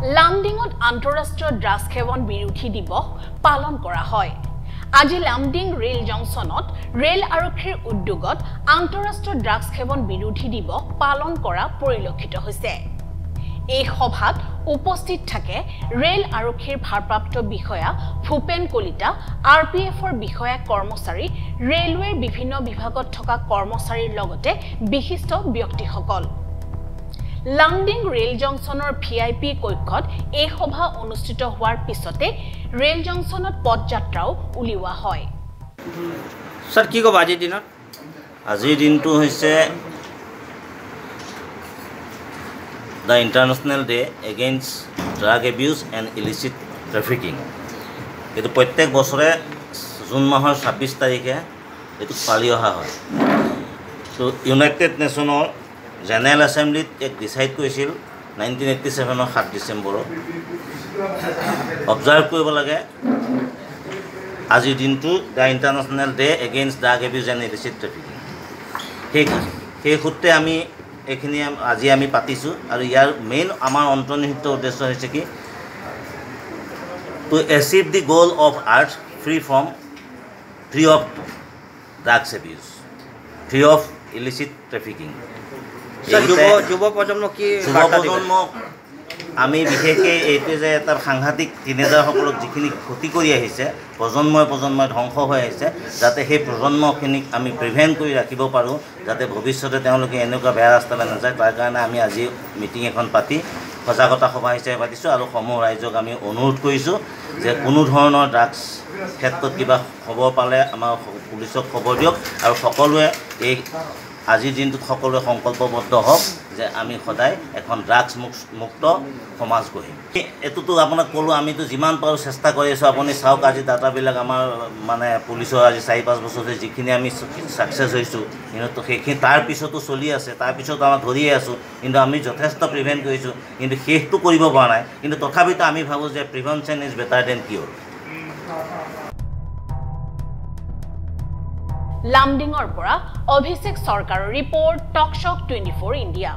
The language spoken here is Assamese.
লামডিঙত আন্তঃৰাষ্ট্ৰীয় ড্ৰাগছ সেৱন বিৰোধী দিৱস পালন কৰা হয়। আজি লামডিং ৰেল জংচনত ৰেল আৰক্ষীৰ উদ্যোগত আন্তঃৰাষ্ট্ৰীয় ড্ৰাগছ সেৱন বিৰোধী দিৱস পালন কৰা পৰিলক্ষিত হৈছে। এই সভাত উপস্থিত থাকে ৰেল আৰক্ষীৰ ভাৰপ্ৰাপ্ত বিষয়া ভূপেন কলিতা, আৰপিএফৰ বিষয়া কৰ্মচাৰী, ৰেলৱেৰ বিভিন্ন বিভাগত থকা কৰ্মচাৰীৰ লগতে বিশিষ্ট ব্যক্তিসকল। লামডিং ৰেল জংচনৰ ভিআইপি কক্ষত এই সভা অনুষ্ঠিত হোৱাৰ পিছতে ৰেল জংচনত পদযাত্ৰাও উলিওৱা হয়। স্যাৰ কি ক'ব আজিৰ দিনত? আজিৰ দিনটো হৈছে the international day against drug abuse and illicit trafficking. এইটো প্ৰত্যেক বছৰে জুন মাহৰ 26 তাৰিখে এইটো পালি অহা হয়। তো ইউনাইটেড নেশ্যনৰ জেনেৰেল এছেম্বলিত এক ডিচাইড কৰিছিল 1987 7 ডিচেম্বৰত। অবজাৰ্ভ কৰিব লাগে আজিৰ দিনটো the international day against drug abuse and illicit trafficking. সেই সূত্ৰে আমি এইখিনি আজি আমি পাতিছোঁ আৰু ইয়াৰ মেইন আমাৰ অন্তৰ্নিহিত উদ্দেশ্য হৈছে কি two achieve the goal of earth free of drugs abuse, free of illicit trafficking. যুৱ প্ৰজন্মক আমি বিশেষকৈ এইটোৱে যে এটা সাংঘাতিক টিনেজাৰসকলক যিখিনি ক্ষতি কৰি আহিছে, প্ৰজন্মই ধ্বংস হৈ আহিছে, যাতে সেই প্ৰজন্মখিনিক আমি প্ৰিভেণ্ট কৰি ৰাখিব পাৰোঁ, যাতে ভৱিষ্যতে তেওঁলোকে এনেকুৱা বেয়া ৰাস্তালৈ নাযায়। তাৰ কাৰণে আমি আজি মিটিং এখন পাতি সজাগতা সভা হিচাপে পাতিছোঁ আৰু সমূহ ৰাইজক আমি অনুৰোধ কৰিছোঁ যে কোনো ধৰণৰ ড্ৰাগছ ক্ষেত্ৰত কিবা খবৰ পালে আমাৰ পুলিচক খবৰ দিয়ক আৰু সকলোৱে এই আজিৰ দিনটোত সকলোৱে সংকল্পবদ্ধ হওক যে আমি সদায় এখন ড্ৰাগছ মুক্ত সমাজ গঢ়িম। এইটোতো আপোনাক ক'লোঁ, আমিতো যিমান পাৰোঁ চেষ্টা কৰি আছোঁ। আপুনি চাওক আজি ডাটাবিলাক আমাৰ মানে পুলিচৰ আজি 4-5 বছৰতে যিখিনি আমি ছাকচেছ হৈছোঁ, কিন্তু সেইখিনি তাৰ পিছতো চলি আছে, তাৰপিছতো আমাৰ ধৰিয়ে আছোঁ, কিন্তু আমি যথেষ্ট প্ৰিভেণ্ট কৰিছোঁ, কিন্তু শেষটো কৰিব পৰা নাই। কিন্তু তথাপিতো আমি ভাবোঁ যে প্ৰিভেনশ্যন ইজ বেটাৰ দেন কিয়ৰ। লামডিঙৰ পৰা অভিষেক চৰকাৰৰ ৰিপৰ্ট, টক শ্বক 24 ইণ্ডিয়া।